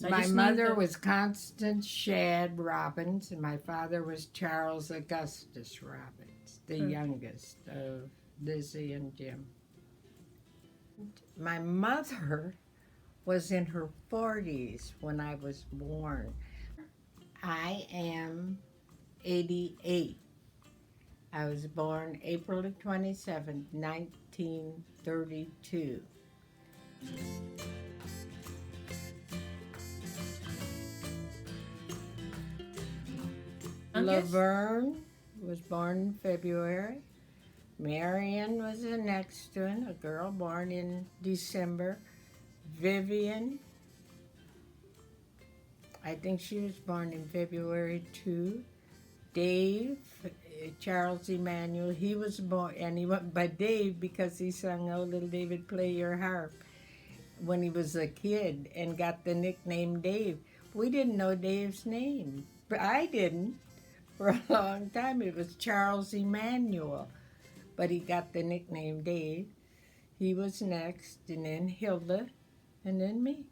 My mother was Constance Shad Robbins, and my father was Charles Augustus Robbins, the youngest of Lizzie and Jim. My mother was in her 40s when I was born. I am 88. I was born April 27th, 1932. Laverne was born in February. Marion was the next one, a girl born in December. Vivian, I think she was born in February too. Dave, Charles Emmanuel, he was born, and he went by Dave because he sung "Oh Little David, Play Your Harp" when he was a kid and got the nickname Dave. We didn't know Dave's name, but I didn't for a long time. It was Charles Emmanuel, but he got the nickname Dave. He was next, and then Hilda, and then me.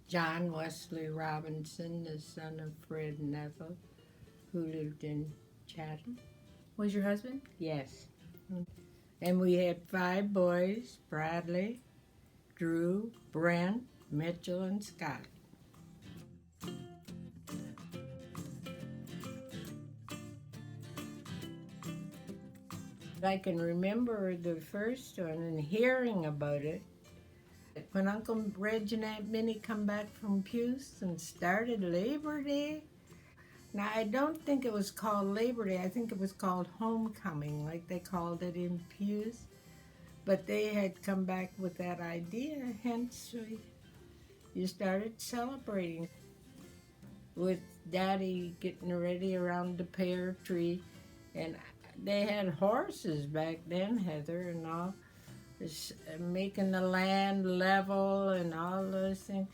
John Wesley Robinson, the son of Fred Neville, who lived in Chatham. Was your husband? Yes. And we had 5 boys: Bradley, Drew, Brent, Mitchell, and Scott. I can remember the first one and hearing about it when Uncle Reg and Aunt Minnie come back from Puce and started Labor Day. Now, I don't think it was called Labor Day. I think it was called Homecoming, like they called it in Puce. But they had come back with that idea, hence you started celebrating with Daddy getting ready around the pear tree. And they had horses back then, Heather, and all, making the land level and all those things.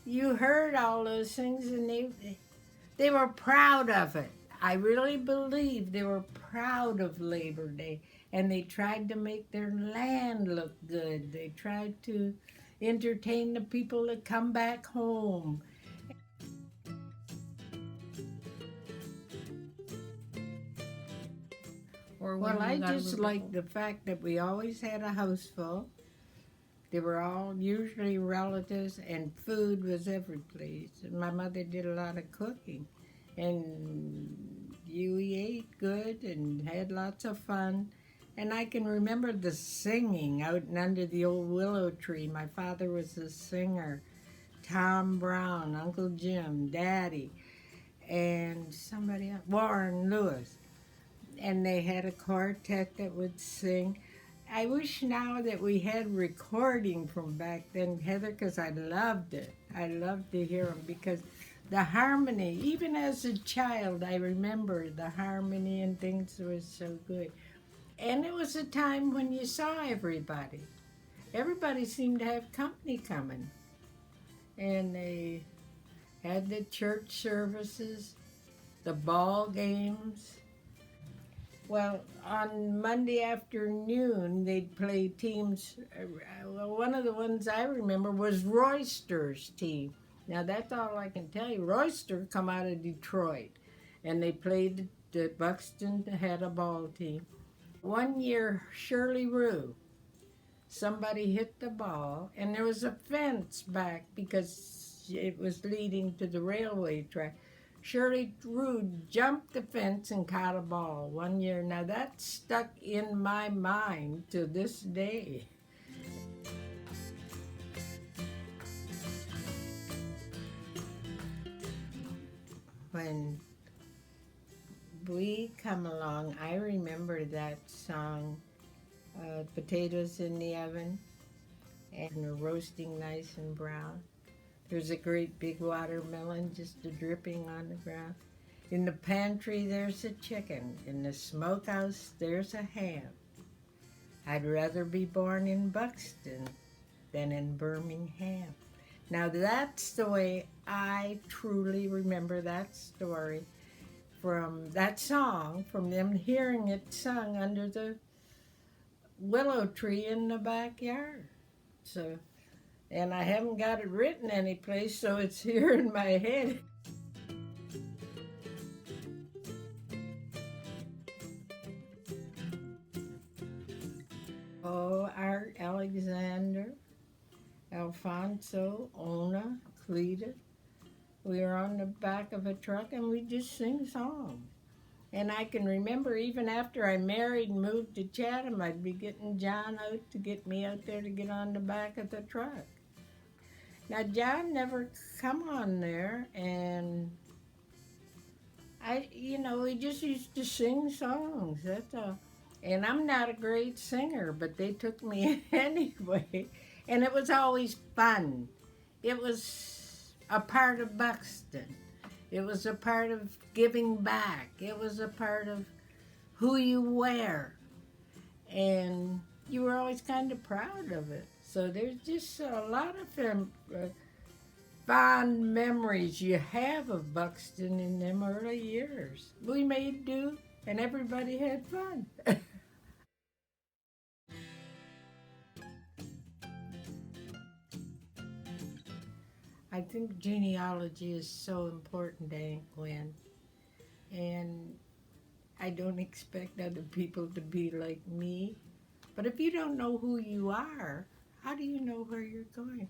You heard all those things, and they were proud of it. I really believe they were proud of Labor Day, and they tried to make their land look good. They tried to entertain the people that come back home. Well, I just like the fact that we always had a house full. They were all usually relatives, and food was every place. My mother did a lot of cooking, and we ate good and had lots of fun. And I can remember the singing out and under the old willow tree. My father was a singer. Tom Brown, Uncle Jim, Daddy, and somebody else, Warren Lewis. And they had a quartet that would sing. I wish now that we had recording from back then, Heather, because I loved it. I loved to hear them because the harmony, even as a child, I remember the harmony and things was so good. And it was a time when you saw everybody. Everybody seemed to have company coming. And they had the church services, the ball games. Well, on Monday afternoon, they'd play teams. One of the ones I remember was Royster's team. Now, that's all I can tell you. Royster come out of Detroit, and they played the Buxton had a ball team. One year, Shirley Rue, somebody hit the ball, and there was a fence back because it was leading to the railway track. Shirley Rue jumped the fence and caught a ball one year. Now that stuck in my mind to this day. When we come along, I remember that song, Potatoes in the Oven, and they're roasting nice and brown. There's a great big watermelon just dripping on the ground. In the pantry, there's a chicken. In the smokehouse, there's a ham. I'd rather be born in Buxton than in Birmingham. Now, that's the way I truly remember that story from that song, from them hearing it sung under the willow tree in the backyard. So And I haven't got it written anyplace, so it's here in my head. Oh, Art, Alexander, Alfonso, Ona, Cleta. We were on the back of a truck and we just sing songs. And I can remember even after I married and moved to Chatham, I'd be getting John out to get me out there to get on the back of the truck. Now, John never come on there, and he just used to sing songs. That's all. And I'm not a great singer, but they took me anyway. And it was always fun. It was a part of Buxton. It was a part of giving back. It was a part of who you wear. And you were always kind of proud of it. So there's just a lot of fond memories you have of Buxton in them early years. We made do, and everybody had fun. I think genealogy is so important, Aunt Gwen, and I don't expect other people to be like me. But if you don't know who you are, how do you know where you're going?